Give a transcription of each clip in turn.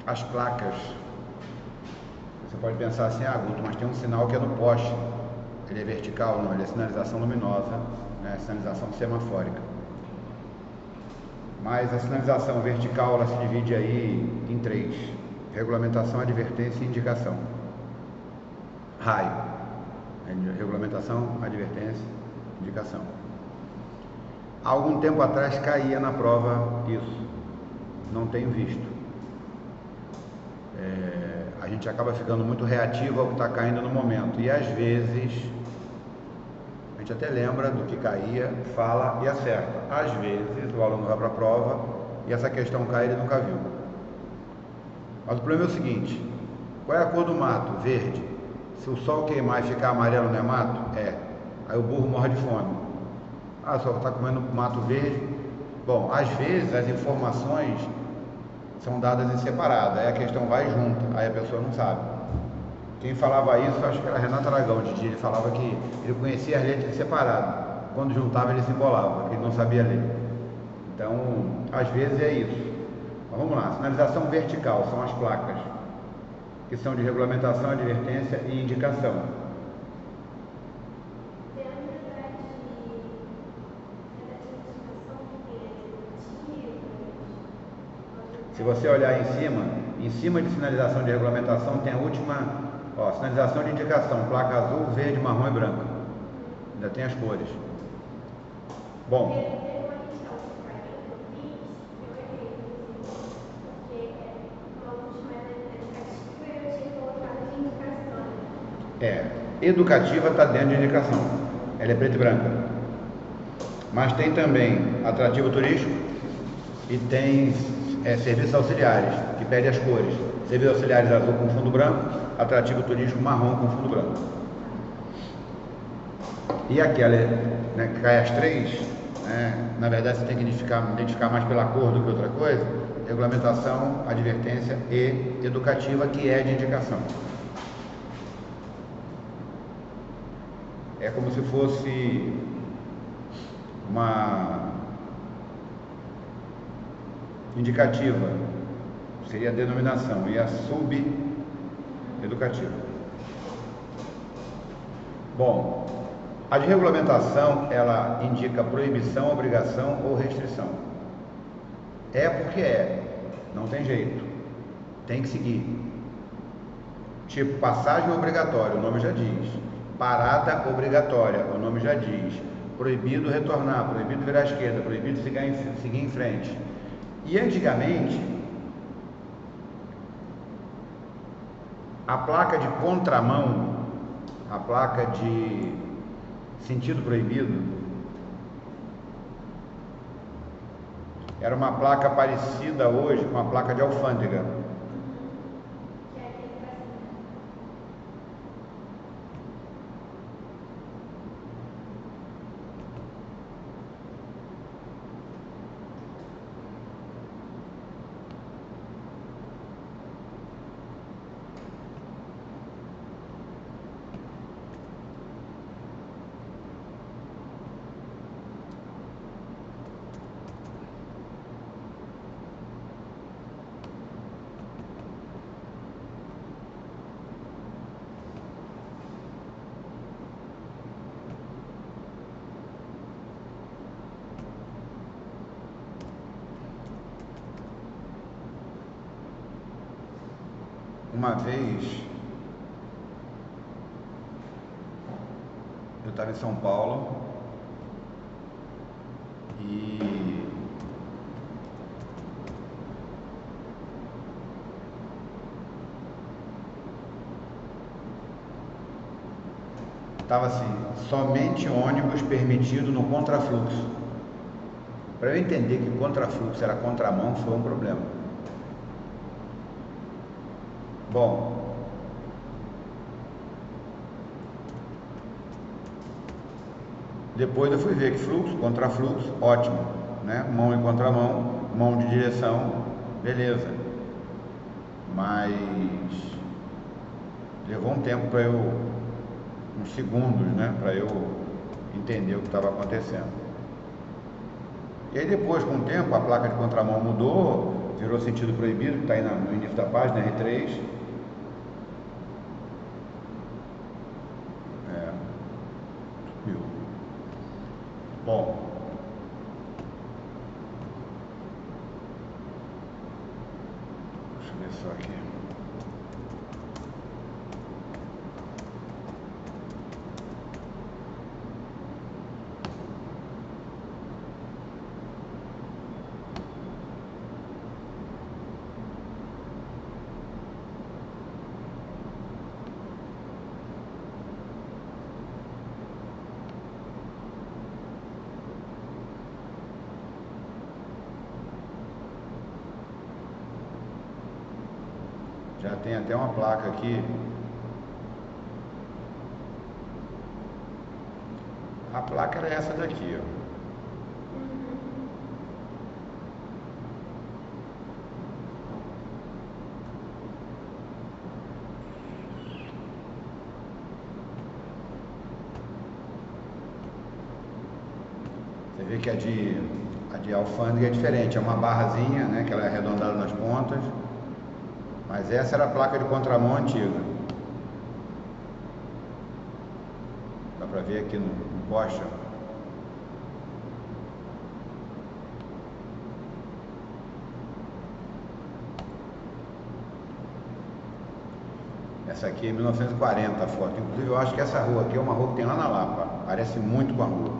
as placas. Você pode pensar assim, Guto, mas tem um sinal que é no poste. Ele é vertical? Não, ele é sinalização luminosa, né? Sinalização semafórica. Mas a sinalização vertical, ela se divide aí em 3. Regulamentação, advertência e indicação. Raio. Regulamentação, advertência, indicação. Há algum tempo atrás caía na prova isso. Não tenho visto. A gente acaba ficando muito reativo ao que está caindo no momento. E às vezes, a gente até lembra do que caía, fala e acerta. Às vezes, o aluno vai para a prova e essa questão cai e ele nunca viu. Mas o problema é o seguinte: qual é a cor do mato? Verde. Se o sol queimar e ficar amarelo, não é mato? É. Aí o burro morre de fome. Só está comendo mato verde. Bom, às vezes as informações são dadas em separado, aí a questão vai junto, aí a pessoa não sabe. Quem falava isso, acho que era Renato Aragão, ele falava que ele conhecia as letras separado, quando juntava ele se embolava, ele não sabia ler. Então, às vezes é isso. Mas vamos lá, sinalização vertical são as placas, que são de regulamentação, advertência e indicação. Se você olhar em cima de sinalização de regulamentação tem a última, sinalização de indicação, placa azul, verde, marrom e branco. Ainda tem as cores. Bom. Educativa está dentro de indicação. Ela é preta e branca. Mas tem também atrativo turístico e tem serviços auxiliares, que pede as cores. Serviços auxiliares azul com fundo branco, atrativo turístico marrom com fundo branco. E aquela, né, que cai as 3, né, na verdade você tem que identificar mais pela cor do que outra coisa, regulamentação, advertência e educativa, que é de indicação. É como se fosse uma indicativa, seria a denominação, e a subeducativa. Bom, a de regulamentação, ela indica proibição, obrigação ou restrição. É porque é, não tem jeito, tem que seguir. Tipo, passagem obrigatória, o nome já diz. Parada obrigatória, o nome já diz. Proibido retornar, proibido virar à esquerda, proibido seguir em frente. E antigamente, a placa de contramão, a placa de sentido proibido, era uma placa parecida hoje com a placa de alfândega. Uma vez, eu estava em São Paulo e estava assim, somente ônibus permitido no contrafluxo. Para eu entender que contrafluxo era contramão, foi um problema. Bom, depois eu fui ver que fluxo, contrafluxo, ótimo, né? Mão e contramão, mão de direção, beleza. Mas levou um tempo para eu, uns segundos, né? Para eu entender o que estava acontecendo. E aí depois, com o tempo, a placa de contramão mudou, virou sentido proibido, que está aí no início da página, R3. Subiu. Bom. Deixa eu ver só aqui. Já tem até uma placa aqui. A placa era essa daqui, ó. Você vê que a de alfândega é diferente, é uma barrazinha, né, que ela é arredondada nas pontas. Mas essa era a placa de contramão antiga. Dá pra ver aqui no poste. Essa aqui é 1940 a foto. Inclusive eu acho que essa rua aqui é uma rua que tem lá na Lapa. Parece muito com a rua.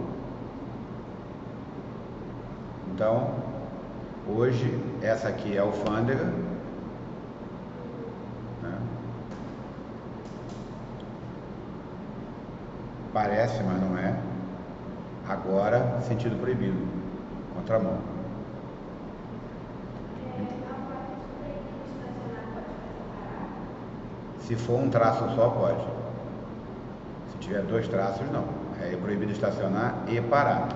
Então, hoje essa aqui é a alfândega. Parece, mas não é. Agora, sentido proibido. Contramão. Se for um traço só, pode. Se tiver 2 traços, não. É proibido estacionar e parar.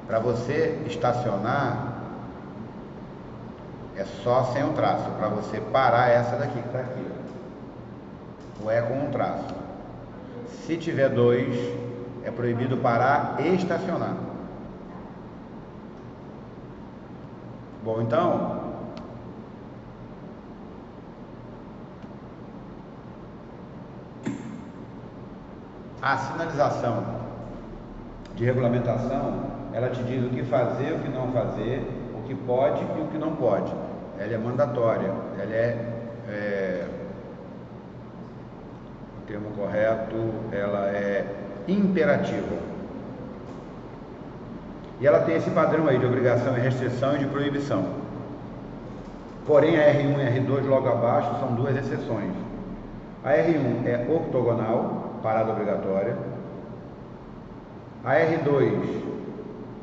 Para você estacionar, é só sem o traço. Para você parar, essa daqui que está aqui. Ou é com um traço. Se tiver 2, é proibido parar e estacionar. Bom, então, a sinalização de regulamentação, ela te diz o que fazer, o que não fazer, o que pode e o que não pode. Ela é mandatória, ela o termo correto, ela é imperativa. E ela tem esse padrão aí de obrigação e restrição e de proibição. Porém, a R1 e a R2 logo abaixo são 2 exceções. A R1 é ortogonal, parada obrigatória. A R2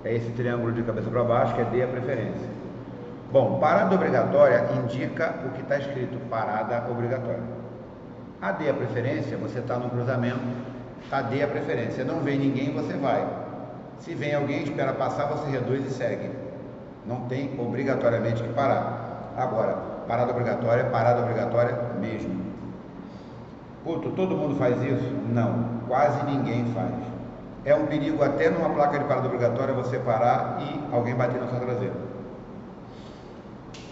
é esse triângulo de cabeça para baixo, que é dê a preferência. Bom, parada obrigatória indica o que está escrito, parada obrigatória. A dê a preferência, você está no cruzamento, a dê a preferência. Não vem ninguém, você vai. Se vem alguém, espera passar, você reduz e segue. Não tem obrigatoriamente que parar. Agora, parada obrigatória mesmo. Puto, todo mundo faz isso? Não, quase ninguém faz. É um perigo até numa placa de parada obrigatória você parar e alguém bater na sua traseira.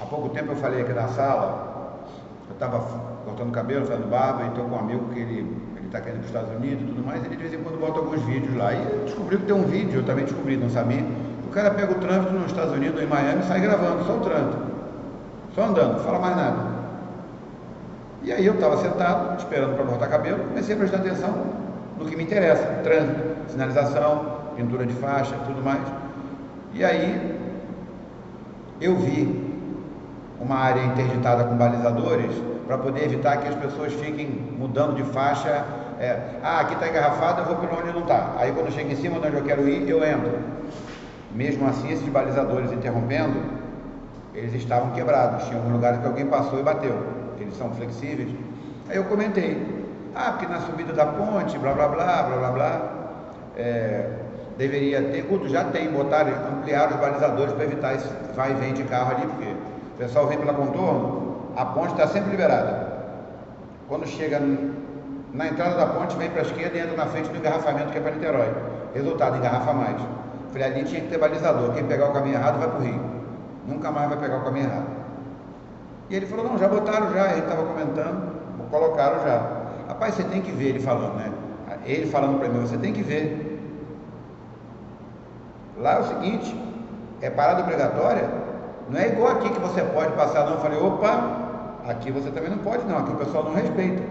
Há pouco tempo eu falei aqui na sala, eu estava cortando cabelo, fazendo barba, e estou com um amigo que ele está querendo ir para os Estados Unidos e tudo mais, ele de vez em quando bota alguns vídeos lá. E eu descobri que tem um vídeo, eu também descobri, não sabia. O cara pega o trânsito nos Estados Unidos, em Miami, e sai gravando, só o trânsito. Só andando, não fala mais nada. E aí eu estava sentado, esperando para cortar cabelo, comecei a prestar atenção no que me interessa, trânsito, sinalização, pintura de faixa, tudo mais. E aí eu vi uma área interditada com balizadores para poder evitar que as pessoas fiquem mudando de faixa. Aqui está engarrafado, eu vou para onde não está. Aí quando eu chego em cima de onde eu quero ir, eu entro. Mesmo assim, esses balizadores interrompendo, eles estavam quebrados. Tinha alguns lugares que alguém passou e bateu. Eles são flexíveis. Aí eu comentei, porque na subida da ponte, blá blá blá, blá blá blá, deveria ter, já tem, botaram, ampliaram os balizadores para evitar esse vai e vem de carro ali, porque o pessoal vem pela contorno, a ponte está sempre liberada. Quando chega na entrada da ponte, vem para a esquerda e entra na frente do engarrafamento que é para Niterói. Resultado, engarrafa mais. Falei, ali tinha que ter balizador, quem pegar o caminho errado vai para o Rio. Nunca mais vai pegar o caminho errado. E ele falou, não, já botaram já, ele estava comentando, colocaram já. Rapaz, você tem que ver ele falando, né? Ele falando para mim, você tem que ver. Lá é o seguinte, é parada obrigatória, não é igual aqui que você pode passar não. Eu falei, opa, aqui você também não pode não, aqui o pessoal não respeita.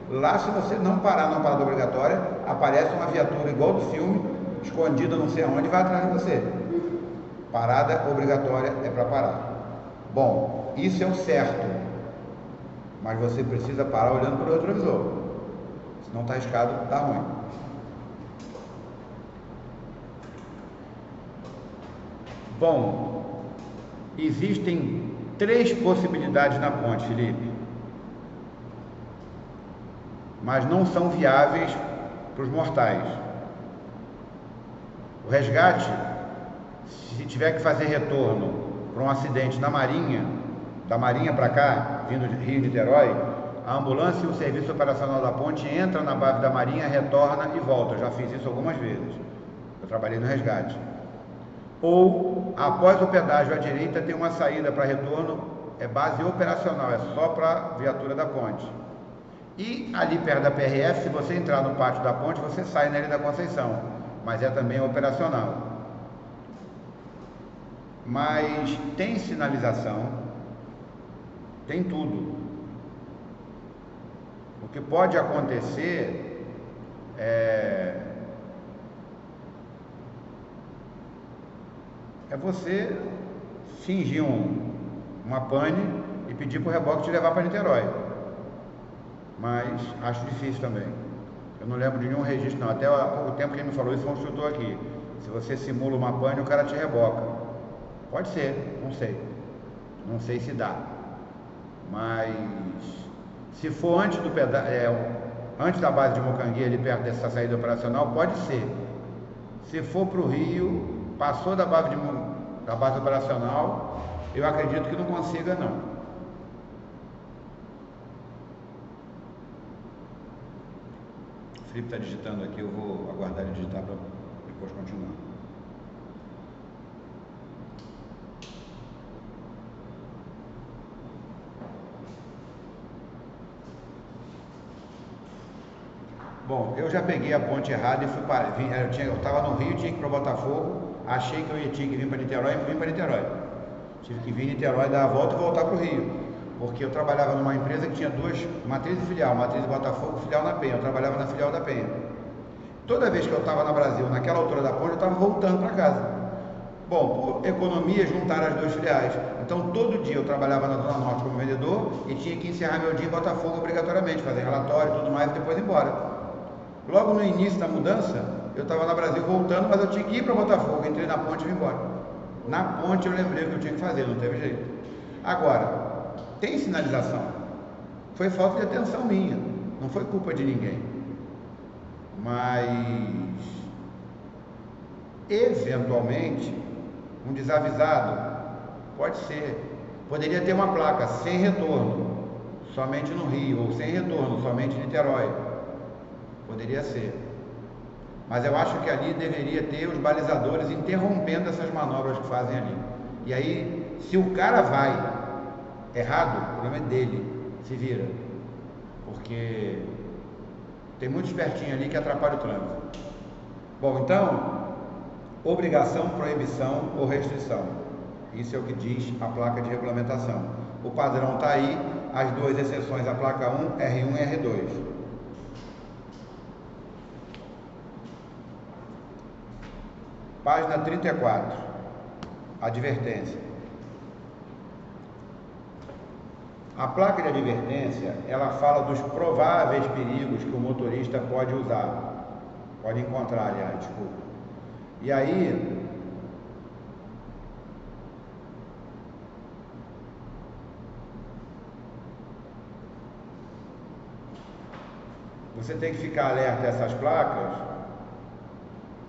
Lá, se você não parar numa parada obrigatória, aparece uma viatura igual do filme, escondida não sei aonde, e vai atrás de você. Parada obrigatória é para parar. Bom, isso é o certo, mas você precisa parar olhando para o retrovisor, senão está arriscado, dá ruim. Bom, existem 3 possibilidades na ponte, Felipe, mas não são viáveis para os mortais. O resgate, se tiver que fazer retorno para um acidente na Marinha, da Marinha para cá, vindo de Rio e Niterói, a ambulância e o serviço operacional da ponte entra na base da Marinha, retorna e volta. Eu já fiz isso algumas vezes. Eu trabalhei no resgate. Ou, após o pedágio à direita, tem uma saída para retorno, é base operacional, é só para a viatura da ponte. E ali perto da PRF, se você entrar no pátio da ponte, você sai na Ilha da Conceição, mas é também operacional. Mas tem sinalização, tem tudo. O que pode acontecer é você fingir uma pane e pedir para o reboque te levar para Niterói. Mas acho difícil também. Eu não lembro de nenhum registro não. Até há pouco tempo quem me falou isso foi um instrutor aqui. Se você simula uma pane, o cara te reboca. Pode ser, não sei. Não sei se dá. Mas se for antes do antes da base de Mocanguê, ali perto dessa saída operacional, pode ser. Se for para o Rio, passou da base operacional, eu acredito que não consiga não. O Felipe está digitando aqui, eu vou aguardar ele digitar para depois continuar. Bom, eu já peguei a ponte errada e fui para. Eu estava no Rio, tinha que ir para o Botafogo, achei que tinha que vir para Niterói e vim para Niterói. Tive que vir em Niterói, dar a volta e voltar para o Rio, porque eu trabalhava numa empresa que tinha 2, matriz e filial, matriz de Botafogo, filial na Penha. Eu trabalhava na filial da Penha. Toda vez que eu estava no Brasil, naquela altura da ponte, eu estava voltando para casa. Bom, por economia, juntaram as 2 filiais. Então, todo dia eu trabalhava na Zona Norte como vendedor e tinha que encerrar meu dia em Botafogo obrigatoriamente, fazer relatório e tudo mais e depois ir embora. Logo no início da mudança, eu estava no Brasil voltando, mas eu tinha que ir para Botafogo, entrei na ponte e vim embora. Na ponte eu lembrei o que eu tinha que fazer, não teve jeito. Agora, tem sinalização. Foi falta de atenção minha, não foi culpa de ninguém. Mas, eventualmente, um desavisado, pode ser, poderia ter uma placa sem retorno, somente no Rio, ou sem retorno, somente em Niterói. Poderia ser. Mas eu acho que ali deveria ter os balizadores interrompendo essas manobras que fazem ali. E aí, se o cara vai errado, o problema é dele, se vira. Porque tem muito espertinho ali que atrapalha o trânsito. Bom, então, obrigação, proibição ou restrição. Isso é o que diz a placa de regulamentação. O padrão está aí, as 2 exceções, a placa 1, R1 e R2. Página 34, advertência. A placa de advertência, ela fala dos prováveis perigos que o motorista pode usar, pode encontrar, aliás, desculpa. E aí, você tem que ficar alerta a essas placas,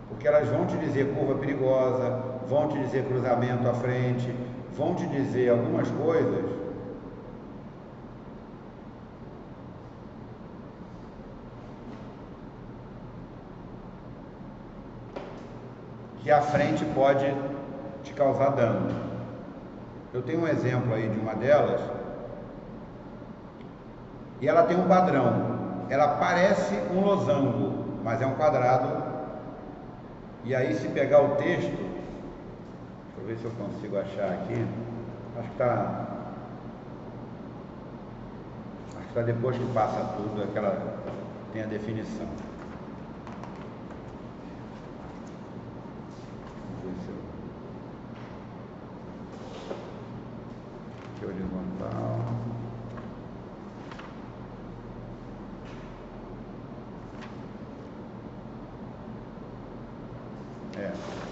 porque elas vão te dizer curva perigosa, vão te dizer cruzamento à frente, vão te dizer algumas coisas que à frente pode te causar dano. Eu tenho um exemplo aí de uma delas, E ela tem um padrão. Ela parece um losango, mas é um quadrado. E aí, se pegar o texto, deixa eu ver se eu consigo achar aqui. Acho que está depois que passa tudo, aquela tem a definição. Aqui horizontal.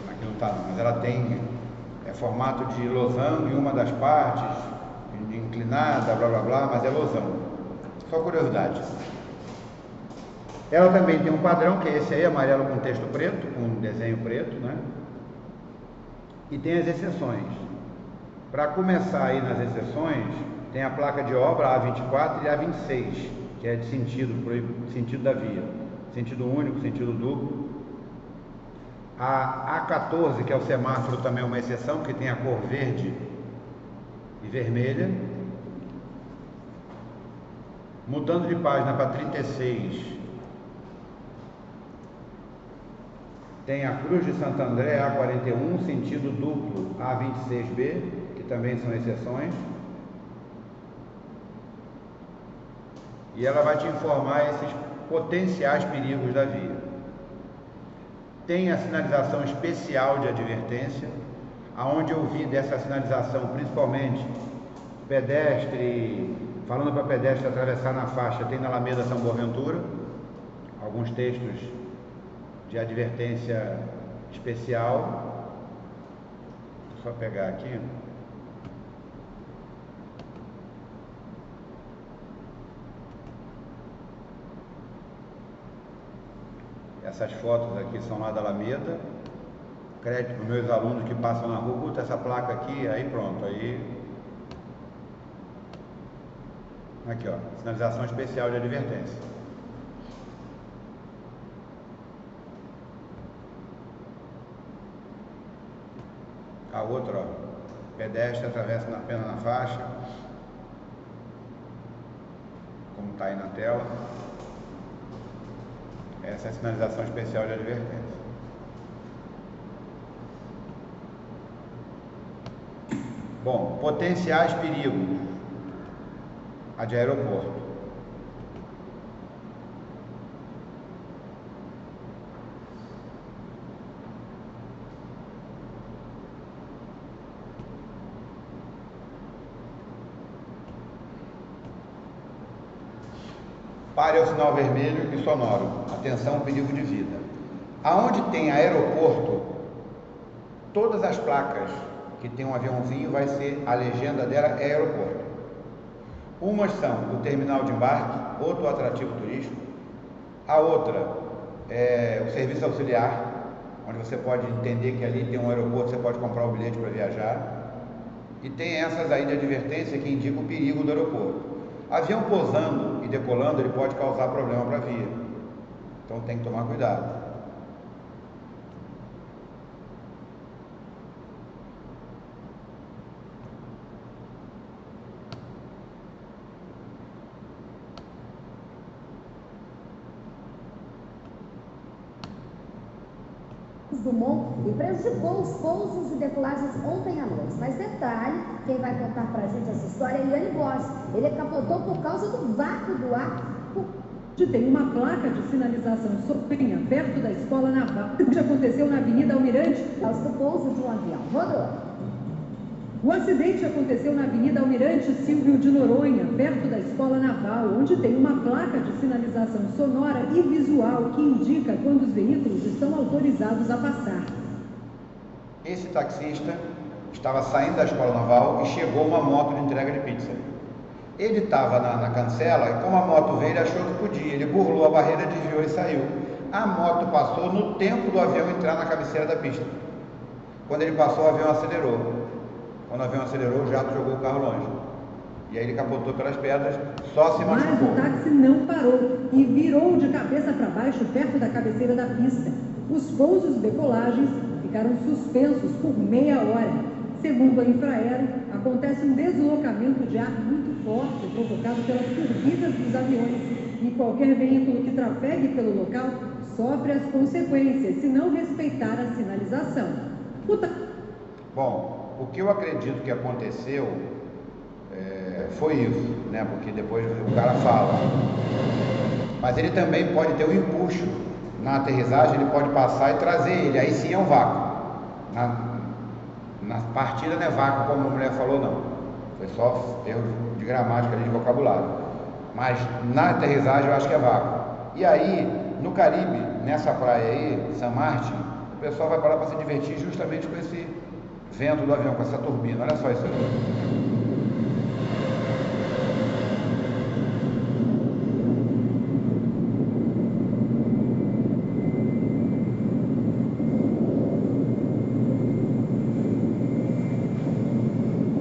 Aqui não está não, mas ela tem formato de losango em uma das partes, inclinada, blá blá blá, mas é losango. Só curiosidade. Ela também tem um padrão, que é esse aí, amarelo com texto preto, com desenho preto, né? E tem as exceções. Para começar aí nas exceções, tem a placa de obra A24 e A26, que é de sentido da via. Sentido único, sentido duplo. A A14, que é o semáforo, também é uma exceção, que tem a cor verde e vermelha. Mudando de página para 36, tem a Cruz de Santo André, A41, sentido duplo, A26B, que também são exceções. E ela vai te informar esses potenciais perigos da via. Tem a sinalização especial de advertência, aonde eu vi dessa sinalização, principalmente pedestre, falando para pedestre atravessar na faixa, tem na Alameda São Boaventura, alguns textos de advertência especial. Deixa eu só pegar aqui. Essas fotos aqui são lá da Alameda. Crédito para os meus alunos que passam na rua, bota essa placa aqui, aí pronto, aí... Aqui, ó, sinalização especial de advertência. A outra, ó, pedestre atravessa apenas na faixa, como está aí na tela. Essa é a sinalização especial de advertência. Bom, potenciais perigos. A de aeroporto. Pare ao sinal vermelho e sonoro. Atenção, perigo de vida. Aonde tem aeroporto, todas as placas que tem um aviãozinho, vai ser, a legenda dela é aeroporto. Umas são o terminal de embarque, outro atrativo turístico. A outra é o serviço auxiliar, onde você pode entender que ali tem um aeroporto, você pode comprar o bilhete para viajar. E tem essas aí de advertência que indicam o perigo do aeroporto. Avião pousando e decolando, ele pode causar problema para a via. Então tem que tomar cuidado. Dumont e prejudicou os pousos e decolagens ontem à noite. Mas detalhe, quem vai contar pra gente essa história é Eliane Bosch. Ele capotou por causa do vácuo do ar. Tem uma placa de sinalização soprinha perto da Escola Naval, que aconteceu na Avenida Almirante. Causa do pouso de um avião. Rodou. O acidente aconteceu na Avenida Almirante Silvio de Noronha, perto da Escola Naval, onde tem uma placa de sinalização sonora e visual que indica quando os veículos estão autorizados a passar. Esse taxista estava saindo da Escola Naval e chegou uma moto de entrega de pizza. Ele estava na cancela e como a moto veio, ele achou que podia. Ele burlou a barreira, desviou e saiu. A moto passou no tempo do avião entrar na cabeceira da pista. Quando ele passou, o avião acelerou. Quando o avião acelerou, o jato jogou o carro longe. E aí ele capotou pelas pedras, só se machucou. Mas o táxi não parou e virou de cabeça para baixo perto da cabeceira da pista. Os pousos e decolagens ficaram suspensos por meia hora. Segundo a Infraero, acontece um deslocamento de ar muito forte provocado pelas turbinas dos aviões e qualquer veículo que trafegue pelo local sofre as consequências se não respeitar a sinalização. Bom, o que eu acredito que aconteceu foi isso, né? Porque depois o cara fala. Mas ele também pode ter um empuxo na aterrissagem, ele pode passar e trazer ele, aí sim é um vácuo. Na partida não é vácuo, como a mulher falou, não. Foi só erro de gramática ali, de vocabulário. Mas na aterrissagem eu acho que é vácuo. E aí, no Caribe, nessa praia aí, San Martin, o pessoal vai para lá para se divertir justamente com esse vento do avião, com essa turbina. Olha só isso aí.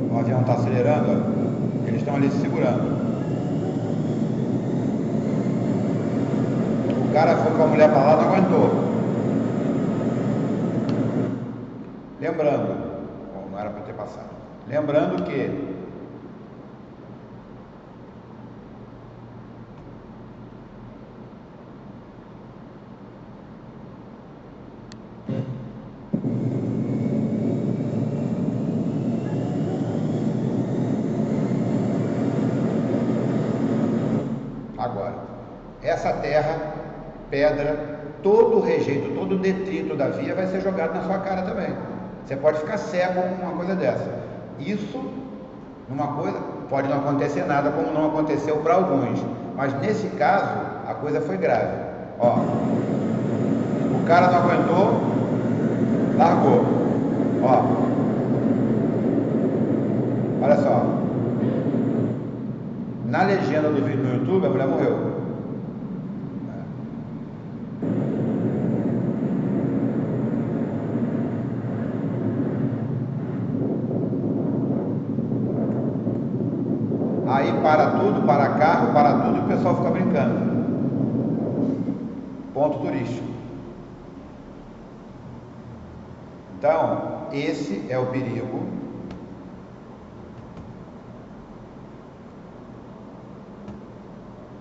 O avião está acelerando, ó. Eles estão ali se segurando. O cara foi com a mulher para lá, não aguentou. Lembrando, não era para ter passado. Lembrando que agora, essa terra, pedra, todo o rejeito, todo o detrito da via vai ser jogado na sua cara também. Você pode ficar cego com uma coisa dessa. Isso, numa coisa, pode não acontecer nada, como não aconteceu para alguns. Mas nesse caso, a coisa foi grave. Ó, o cara não aguentou, largou. Ó, olha só. Na legenda do vídeo no YouTube, a mulher morreu. Aí para tudo, para carro, para tudo, e o pessoal fica brincando. Ponto turístico. Então, esse é o perigo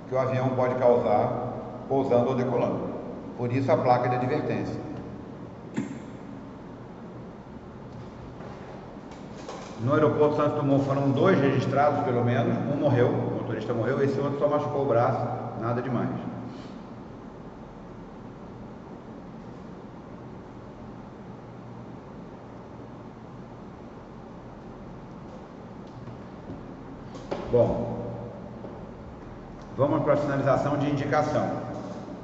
que o avião pode causar pousando ou decolando. Por isso a placa de advertência. No aeroporto Santos Dumont foram 2 registrados, pelo menos. Um morreu, o motorista morreu, esse outro só machucou o braço, nada demais. Bom, vamos para a sinalização de indicação.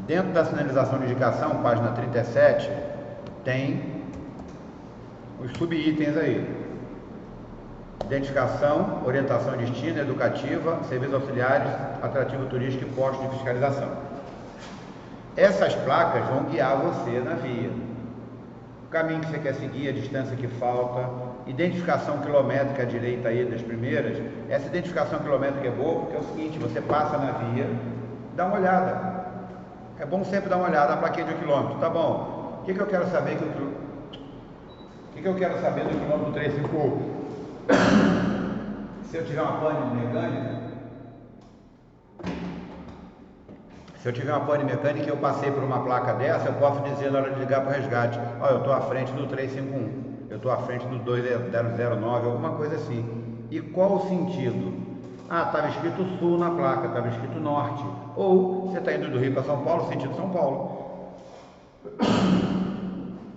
Dentro da sinalização de indicação, página 37, tem os subitens aí. Identificação, orientação e destino, educativa, serviços auxiliares, atrativo turístico e postos de fiscalização. Essas placas vão guiar você na via. O caminho que você quer seguir, a distância que falta, identificação quilométrica à direita aí das primeiras. Essa identificação quilométrica é boa porque é o seguinte, você passa na via, dá uma olhada. É bom sempre dar uma olhada na plaquinha de 1 quilômetro. Tá bom, o que eu quero saber do quilômetro 351? Se eu tiver uma pane mecânica e eu passei por uma placa dessa, eu posso dizer na hora de ligar para o resgate, olha, eu estou à frente do 351, eu estou à frente do 2009, alguma coisa assim. E qual o sentido? Ah, estava escrito sul na placa, estava escrito norte. Ou você está indo do Rio para São Paulo, sentido São Paulo.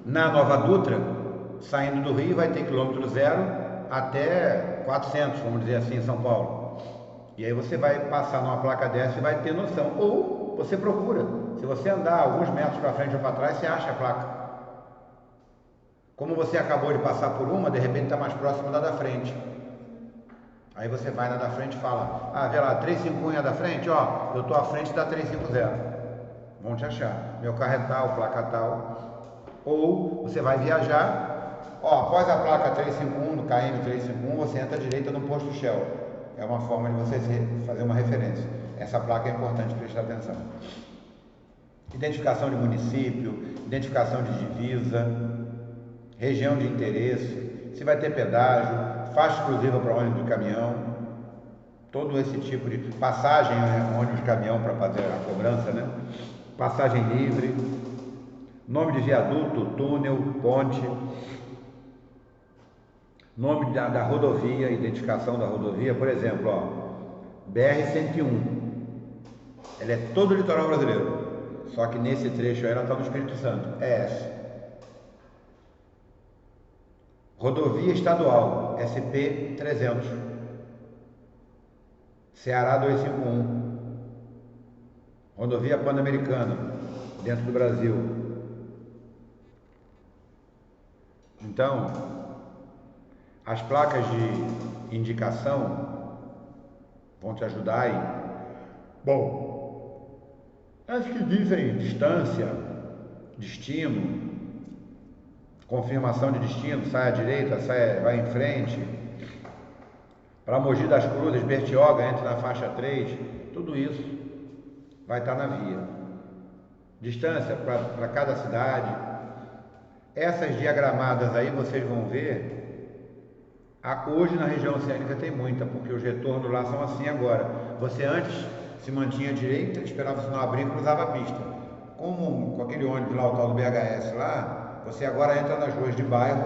Na Nova Dutra, saindo do Rio, vai ter quilômetro 0 até 400, vamos dizer assim, em São Paulo. E aí você vai passar numa placa dessa e vai ter noção. Ou você procura. Se você andar alguns metros para frente ou para trás, você acha a placa. Como você acabou de passar por uma, de repente está mais próximo da frente. Aí você vai na da frente e fala, ah, vê lá, 351 é da frente, ó, eu estou à frente da 350. Vão te achar. Meu carro é tal, placa tal. Ou você vai viajar, ó, após a placa 351, no KM 351, você entra à direita no posto Shell. É uma forma de você fazer uma referência. Essa placa é importante prestar atenção. Identificação de município, identificação de divisa, região de interesse. se vai ter pedágio, faixa exclusiva para ônibus de caminhão, todo esse tipo de passagem, né, ônibus de caminhão para fazer a cobrança, né? Passagem livre, nome de viaduto, túnel, ponte, nome da rodovia, identificação da rodovia, por exemplo, ó, BR-101, ela é todo o litoral brasileiro, só que nesse trecho aí ela está no Espírito Santo, é essa. Rodovia estadual, SP-300, Ceará 251, rodovia Pan-Americana, dentro do Brasil. Então, as placas de indicação vão te ajudar aí. Bom, as que dizem distância, destino, confirmação de destino, sai à direita, vai em frente, para Mogi das Cruzes, Bertioga, entra na faixa 3, tudo isso vai estar na via. Distância para cada cidade. Essas diagramadas aí vocês vão ver, hoje na região oceânica tem muita, porque os retornos lá são assim agora. Você antes se mantinha à direita, esperava o sinal abrir e cruzava a pista. Com aquele ônibus lá, o tal do BHS lá, você agora entra nas ruas de bairro,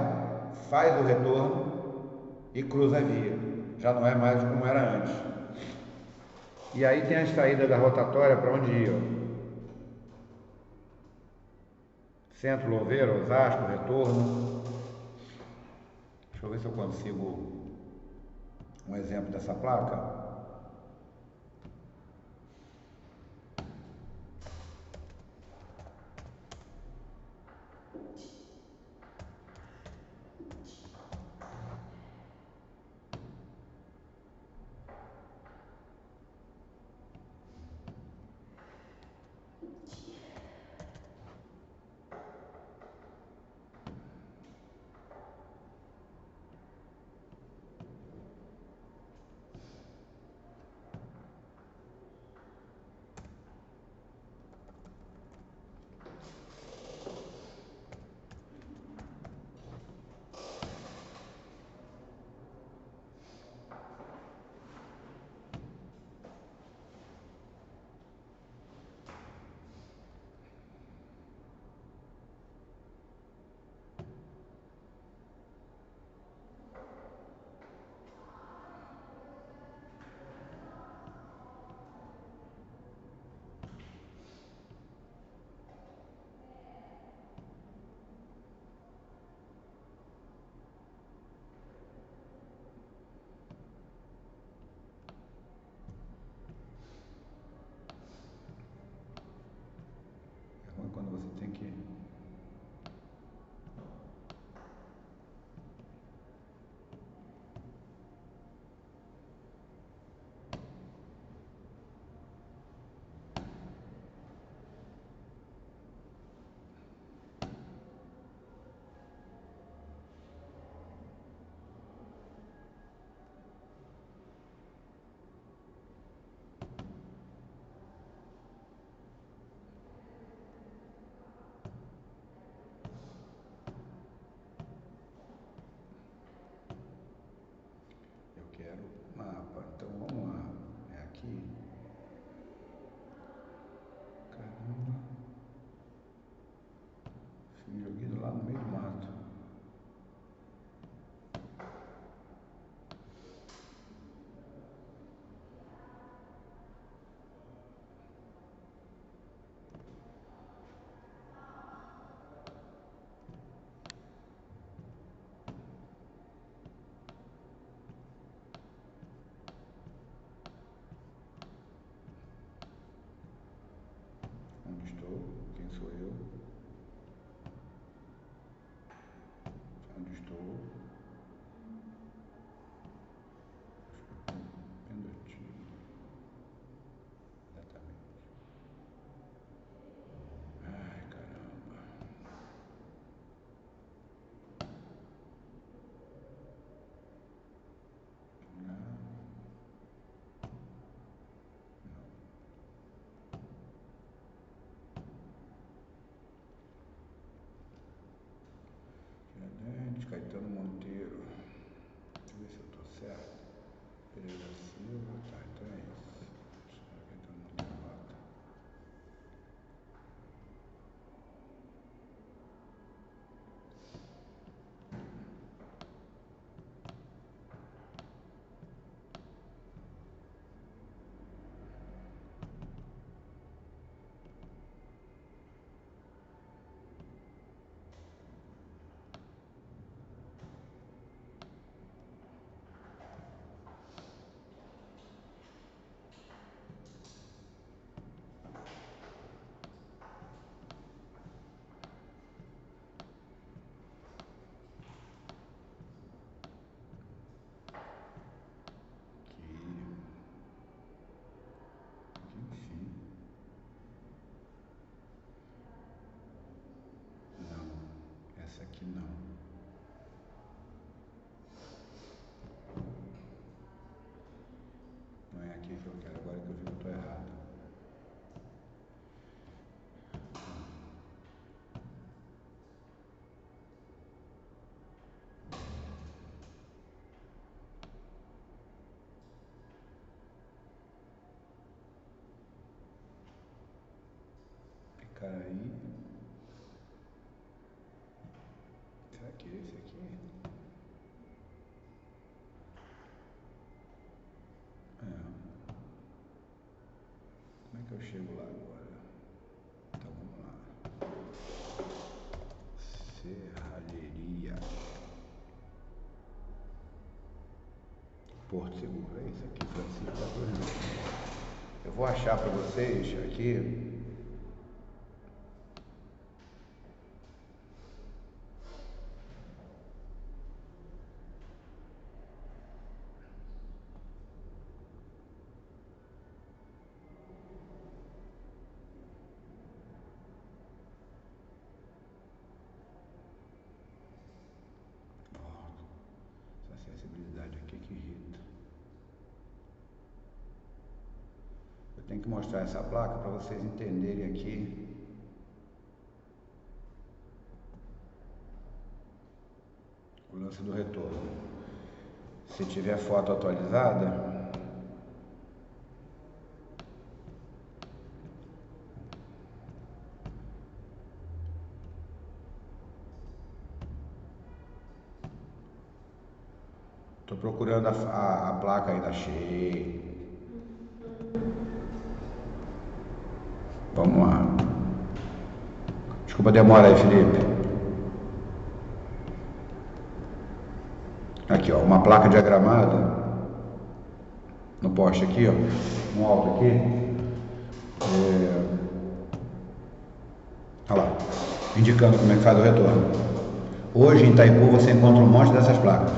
faz o retorno e cruza a via. Já não é mais como era antes. E aí tem a saída da rotatória para onde ir, ó. Centro, Louveira, Osasco, retorno. Deixa eu ver se eu consigo um exemplo dessa placa. Quando você tem que... Quero mapa, então vamos lá, é aqui, caramba, fui jogado lá no meio do mato. certo? Pereira Silva, tá, então é isso. Deixa eu ver aqui, então não bota. Enfim. Não, essa aqui não. Não é aqui que eu quero, agora que eu vi que eu estou errado. Picaraí. Será que é esse aqui? Como é que eu chego lá agora? Então vamos lá. Serralheria. Porto Seguro, é isso aqui, Francisco da Torre. Eu vou achar para vocês aqui. Essa sensibilidade aqui que irrita. Eu tenho que mostrar essa placa para vocês entenderem aqui. O lance do retorno. Se tiver foto atualizada, estou procurando a placa, ainda achei. Vamos lá. Desculpa a demora aí, Felipe. Aqui, ó, uma placa diagramada no poste aqui, ó, no alto aqui. Olha lá, indicando como é que faz o retorno. Hoje em Itaipu você encontra um monte dessas placas.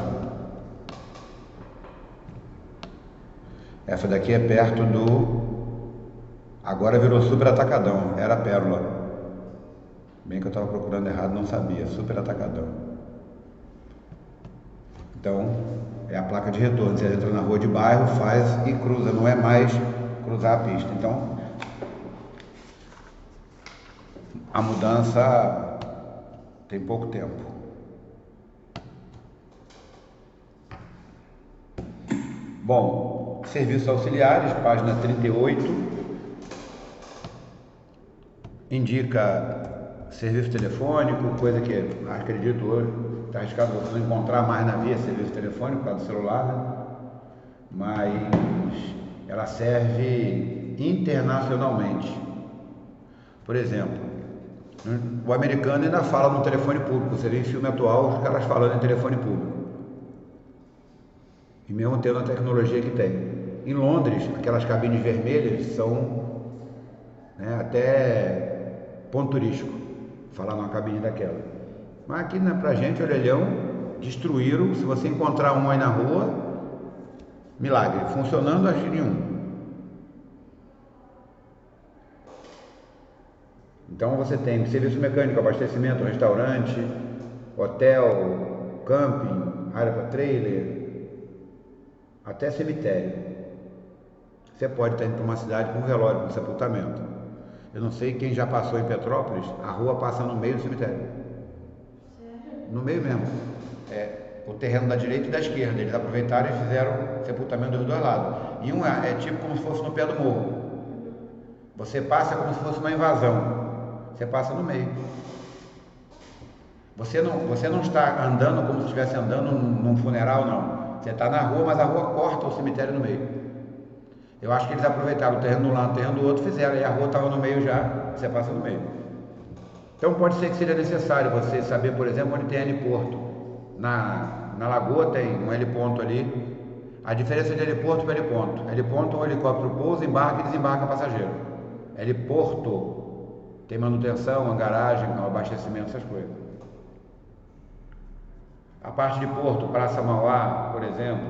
Essa daqui é perto do... Agora virou Super Atacadão, era Pérola. Bem que eu estava procurando errado, não sabia, Super Atacadão. Então, é a placa de retorno. Você entra na rua de bairro, faz e cruza, não é mais cruzar a pista. Então, a mudança tem pouco tempo. Bom, serviços auxiliares, página 38, indica serviço telefônico, coisa que acredito hoje está arriscado você não encontrar mais na via serviço telefônico por causa do celular, né? Mas ela serve internacionalmente. Por exemplo, o americano ainda fala no telefone público. Você vê em filme atual os caras falando em telefone público. E mesmo tendo a tecnologia que tem. Em Londres, aquelas cabines vermelhas são, né, até ponto turístico, falar numa cabine daquela. Mas aqui, né, pra gente, orelhão, destruíram. Se você encontrar um aí na rua, milagre, funcionando, acho nenhum. Então você tem serviço mecânico, abastecimento, restaurante, hotel, camping, área para trailer, até cemitério. Você pode estar indo para uma cidade com um velório, com um sepultamento. Eu não sei quem já passou em Petrópolis, a rua passa no meio do cemitério. No meio mesmo. o terreno da direita e da esquerda. Eles aproveitaram e fizeram sepultamento dos dois lados. E um é tipo como se fosse no pé do morro. Você passa como se fosse uma invasão. Você passa no meio. Você não está andando como se estivesse andando num funeral, não. Você está na rua, mas a rua corta o cemitério no meio. Eu acho que eles aproveitaram o terreno de um lado, o terreno do outro, fizeram. E a rua estava no meio já, você passa no meio. Então pode ser que seja necessário você saber, por exemplo, onde tem heliporto. Na lagoa tem um heliponto ali. A diferença de heliporto para heliponto. Heliponto, o helicóptero pousa, embarca e desembarca passageiro. Heliporto tem manutenção, uma garagem, um abastecimento, essas coisas. A parte de porto, Praça Mauá, por exemplo,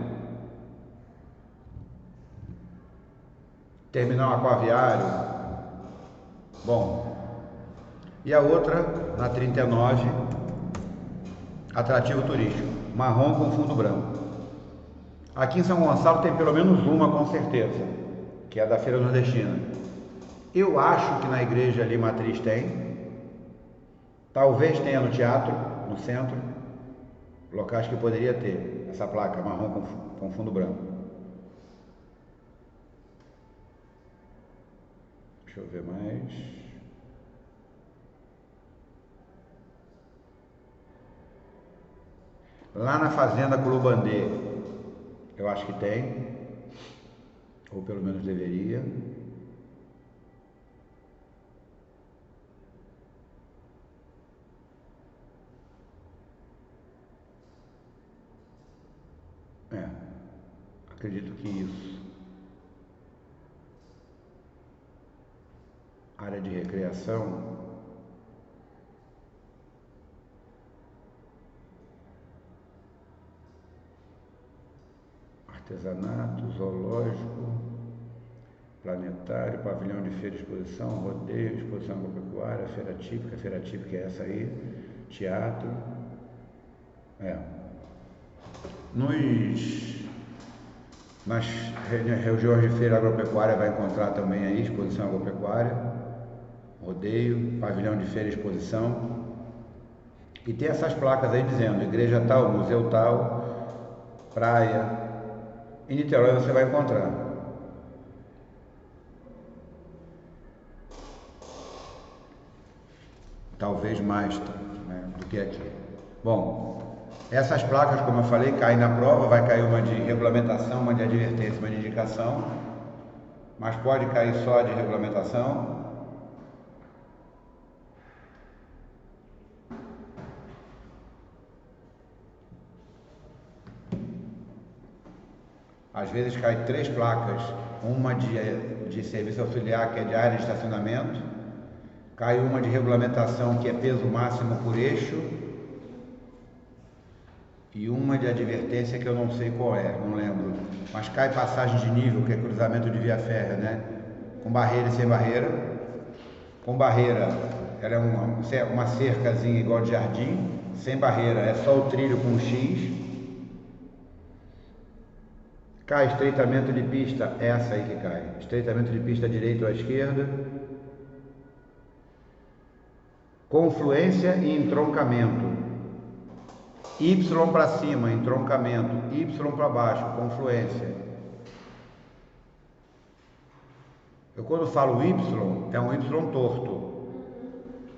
terminal aquaviário. Bom, e a outra, na 39, atrativo turístico, marrom com fundo branco. Aqui em São Gonçalo tem pelo menos uma com certeza, que é a da Feira Nordestina. Eu acho que na igreja ali matriz tem, talvez tenha no teatro, no centro, locais que poderia ter essa placa marrom com fundo branco. Deixa eu ver mais. Lá na Fazenda Culubandê, eu acho que tem, ou pelo menos deveria. Acredito que isso. Área de recreação. Artesanato, zoológico, planetário, pavilhão de feira e exposição, rodeio, exposição agropecuária, feira típica é essa aí, teatro. Nas regiões de feira agropecuária vai encontrar também aí exposição agropecuária, rodeio, pavilhão de feira e exposição. E tem essas placas aí dizendo igreja tal, museu tal, praia. Em Niterói você vai encontrar. Talvez mais, né, do que aqui. Bom, essas placas, como eu falei, caem na prova, vai cair uma de regulamentação, uma de advertência, uma de indicação, mas pode cair só de regulamentação. Às vezes cai 3 placas, uma de serviço auxiliar, que é de área de estacionamento, cai uma de regulamentação, que é peso máximo por eixo, e uma de advertência que eu não sei qual é, não lembro. Mas cai passagem de nível, que é cruzamento de via férrea, né? Com barreira e sem barreira. Com barreira, ela é uma cercazinha igual de jardim. Sem barreira, é só o trilho com um X. Cai estreitamento de pista, essa aí que cai. Estreitamento de pista à direita ou à esquerda. Confluência e entroncamento. Y para cima, entroncamento. Y para baixo, confluência. Eu quando falo Y, é um Y torto.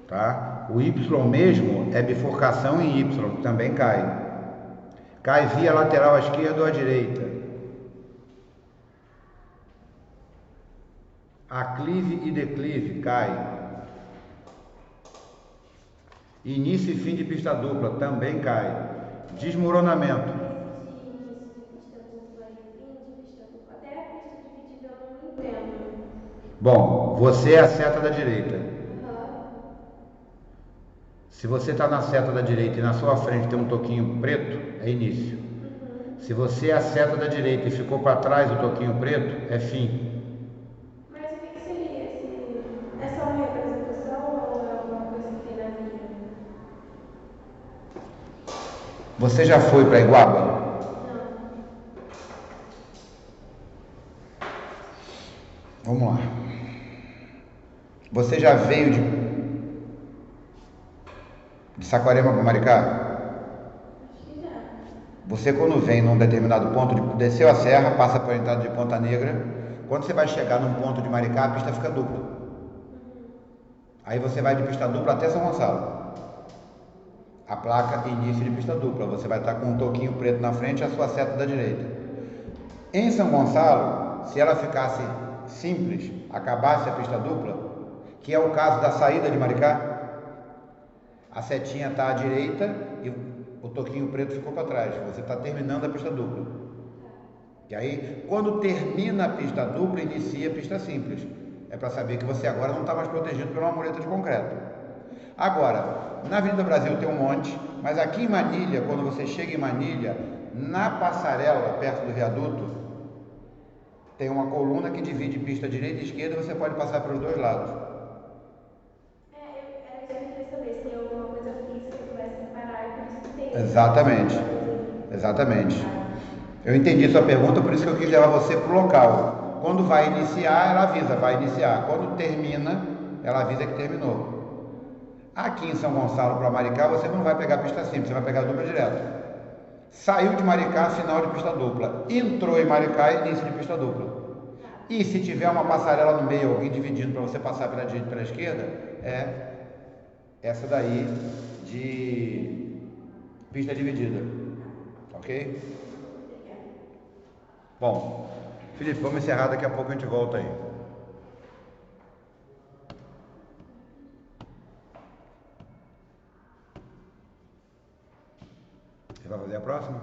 Tá? O Y mesmo é bifurcação em Y, também cai. Cai via lateral à esquerda ou à direita. Aclive e declive, cai. Início e fim de pista dupla, também cai. Desmoronamento. Até a pista dividida eu não entendo. Bom, você é a seta da direita. Se você está na seta da direita e na sua frente tem um toquinho preto, é início. Se você é a seta da direita e ficou para trás o toquinho preto, é fim. Mas o que seria? É só uma representação ou é alguma coisa que tem na vida? Você já foi para Iguaba? Não. Vamos lá. Você já veio de Saquarema para Maricá? Acho que já. Você quando vem num determinado ponto, desceu a serra, passa pela entrada de Ponta Negra, quando você vai chegar num ponto de Maricá, a pista fica dupla. Aí você vai de pista dupla até São Gonçalo. A placa início de pista dupla, você vai estar com um toquinho preto na frente e a sua seta da direita. Em São Gonçalo, se ela ficasse simples, acabasse a pista dupla, que é o caso da saída de Maricá, a setinha está à direita e o toquinho preto ficou para trás. Você está terminando a pista dupla. E aí, quando termina a pista dupla, inicia a pista simples. É para saber que você agora não está mais protegido por uma mureta de concreto. Agora, na Avenida Brasil tem um monte, mas aqui em Manilha, quando você chega em Manilha, na passarela, perto do viaduto, tem uma coluna que divide pista direita e esquerda e você pode passar pelos dois lados. Era isso que eu queria saber, se tem alguma coisa física que vai separar e por isso que tem. Exatamente, exatamente. Eu entendi sua pergunta, por isso que eu quis levar você para o local. Quando vai iniciar, ela avisa, vai iniciar. Quando termina, ela avisa que terminou. Aqui em São Gonçalo para Maricá, você não vai pegar pista simples, você vai pegar dupla direto. Saiu de Maricá, final de pista dupla. Entrou em Maricá, início de pista dupla. E se tiver uma passarela no meio, alguém dividindo para você passar pela direita e pela esquerda, é essa daí de pista dividida. Ok? Bom, Felipe, vamos encerrar, daqui a pouco a gente volta aí. Você vai fazer a próxima?